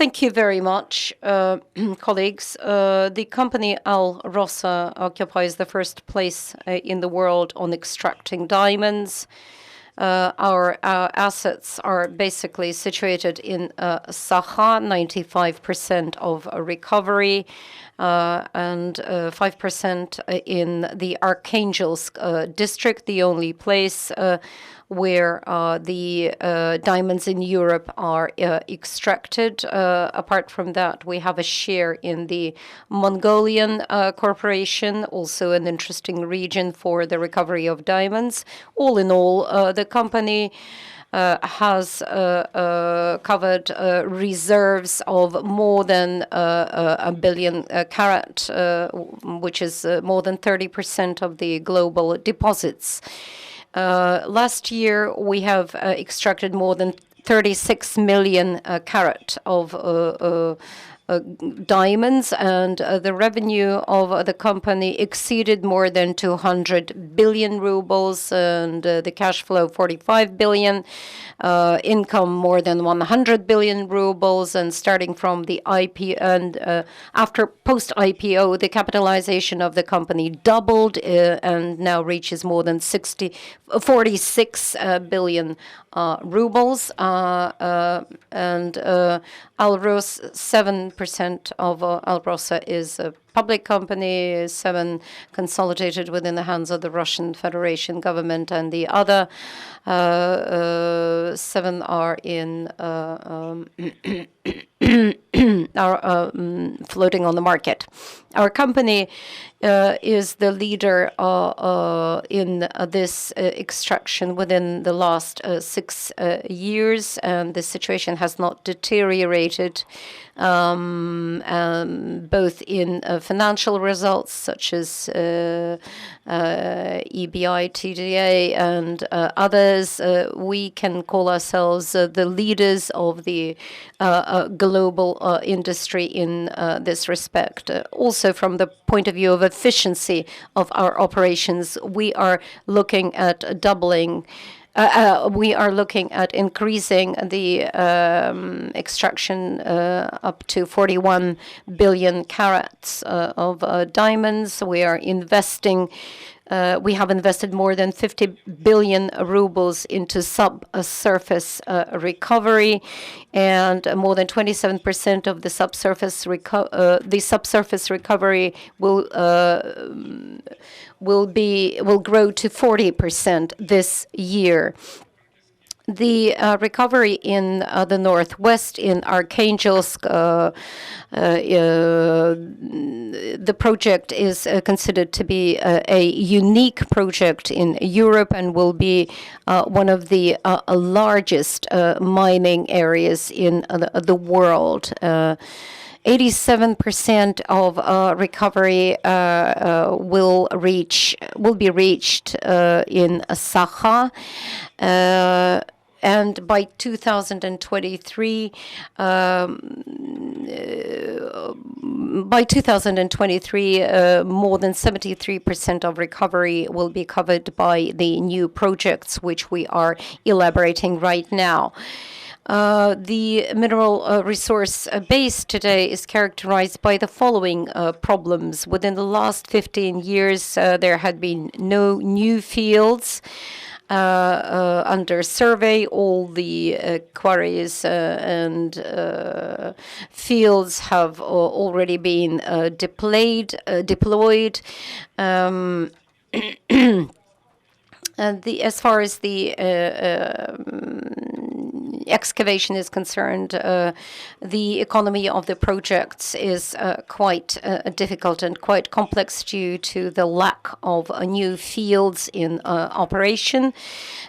Thank you very much, colleagues. The company Alrosa occupies the first place in the world on extracting diamonds. Our assets are basically situated in Sakha, 95% of recovery, and 5% in the Arkhangelsk district, the only place where the diamonds in Europe are extracted. Apart from that, we have a share in the Mongolian corporation, also an interesting region for the recovery of diamonds. All in all, the company has covered reserves of more than a billion carat, which is more than 30% of the global deposits. Last year, we have extracted more than 36 million carat of diamonds, and the revenue of the company exceeded more than 200 billion rubles, and the cash flow 45 billion, income more than 100 billion rubles, and starting from the IPO and after post-IPO, the capitalization of the company doubled and now reaches more than 46 billion rubles, and Alros, 7% of Alrosa is a public company, 7% consolidated within the hands of the Russian Federation government, and the other 7 are in are floating on the market. Our company is the leader in this extraction within the last 6 years, and the situation has not deteriorated, both in financial results such as EBI, TDA, and others. We can call ourselves the leaders of the global industry in this respect. Also, from the point of view of efficiency of our operations, we are looking at doubling. We are looking at increasing the extraction up to 41 billion carats of diamonds. We are investing. We have invested more than 50 billion rubles into subsurface recovery, and more than 27% of the subsurface recovery will grow to 40% this year. The recovery in the northwest, in Arkhangelsk, the project is considered to be a unique project in Europe and will be one of the largest mining areas in the world. 87% of recovery will be reached in Sakha. And by 2023, more than 73% of recovery will be covered by the new projects, which we are elaborating right now. The mineral resource base today is characterized by the following problems. Within the last 15 years, there had been no new fields under survey. All the quarries and fields have already been deployed. And as far as the excavation is concerned, the economy of the projects is quite difficult and quite complex due to the lack of new fields in operation.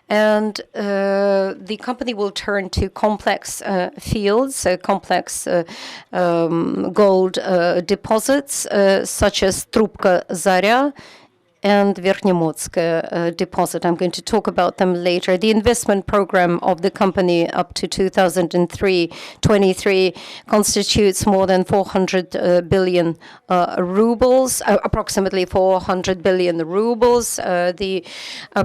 And the company will turn to complex fields, complex gold deposits, such as Trubka Zarya, and Verkhnimotsk deposit. I'm going to talk about them later. The investment program of the company up to 2023 constitutes more than 400 billion rubles, approximately 400 billion rubles. The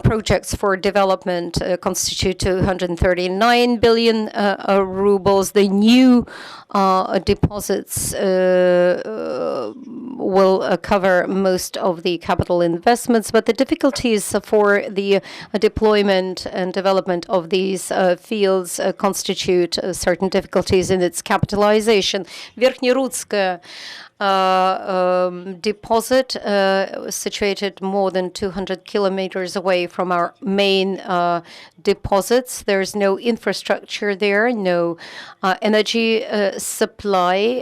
projects for development constitute 239 billion rubles. The new deposits will cover most of the capital investments, but the difficulties for the deployment and development of these fields constitute certain difficulties in its capitalization. Verkhnirudsk deposit situated more than 200 kilometers away from our main deposits. There's no infrastructure there, no energy supply,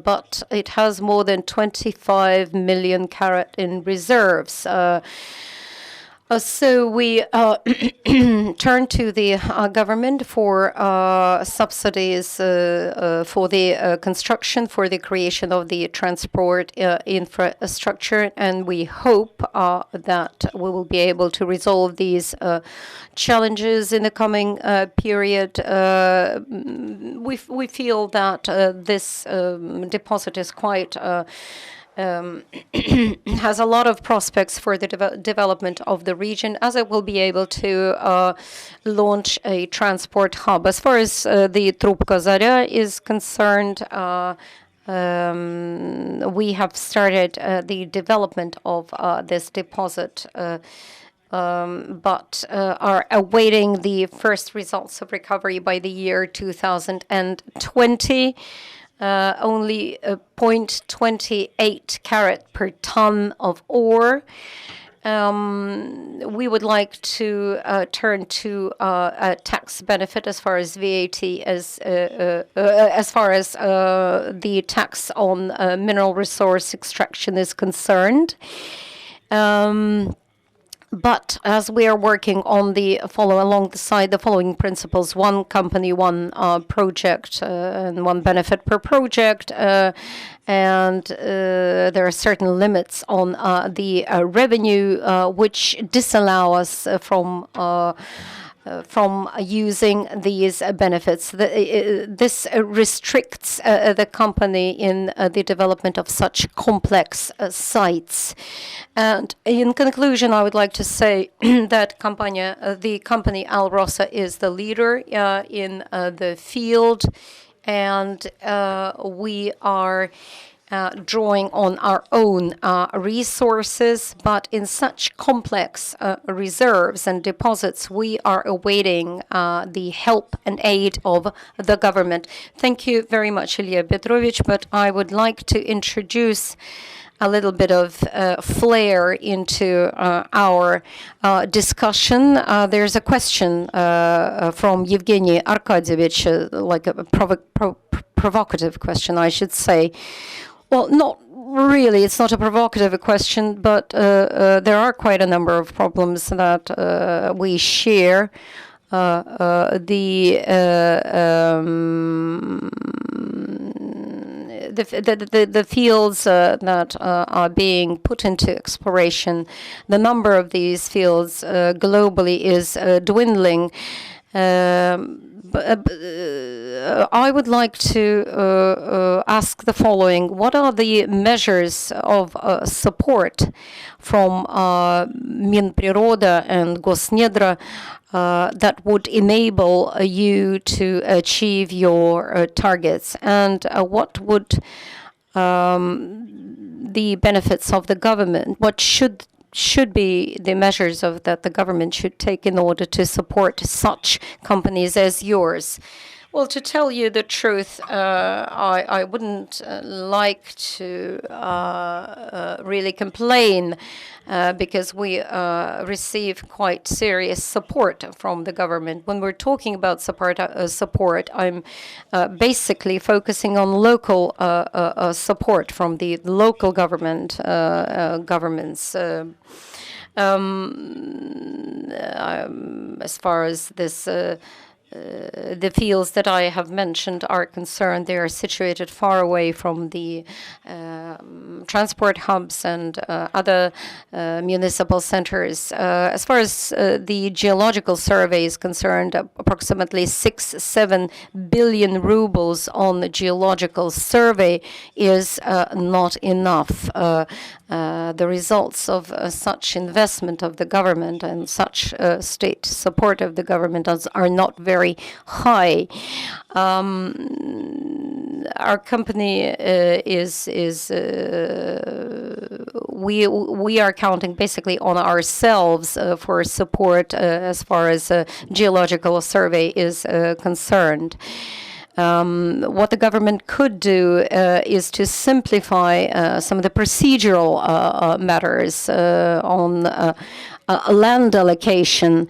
but it has more than 25 million carat in reserves. So we turn to the government for subsidies for the construction, for the creation of the transport infrastructure, and we hope that we will be able to resolve these challenges in the coming period. We feel that this deposit is quite has a lot of prospects for the development of the region, as it will be able to launch a transport hub. As far as the Trubka Zarya is concerned, we have started the development of this deposit, but are awaiting the first results of recovery by the year 2020. Only 0.28 carat per ton of ore. We would like to turn to a tax benefit as far as VAT, as far as the tax on mineral resource extraction is concerned. But as we are working on alongside the following principles: one company, one project, and one benefit per project, and there are certain limits on the revenue which disallow us from using these benefits. This restricts the company in the development of such complex sites. And in conclusion, I would like to say that the company Alrosa is the leader in the field, and we are drawing on our own resources, but in such complex reserves and deposits, we are awaiting the help and aid of the government. Thank you very much, Ilya Petrovich, but I would like to introduce a little bit of flair into our discussion. There's a question from Evgeny Arkadyevich, like a provocative question, I should say. Well, not really. It's not a provocative question, but there are quite a number of problems that we share. The fields that are being put into exploration, the number of these fields globally is dwindling. I would like to ask the following. What are the measures of support from Minpriroda and Gosnedra that would enable you to achieve your targets? And what would the benefits of the government, what should be the measures that the government should take in order to support such companies as yours? Well, to tell you the truth, I wouldn't like to really complain because we receive quite serious support from the government. When we're talking about support, I'm basically focusing on local support from the local governments. As far as this the fields that I have mentioned are concerned. They are situated far away from the transport hubs and other municipal centers. As far as the geological survey is concerned, approximately 6-7 billion rubles on the geological survey is not enough. The results of such investment of the government and such state support of the government are not very high. Our company we are counting basically on ourselves for support as far as geological survey is concerned. What the government could do is to simplify some of the procedural matters on land allocation.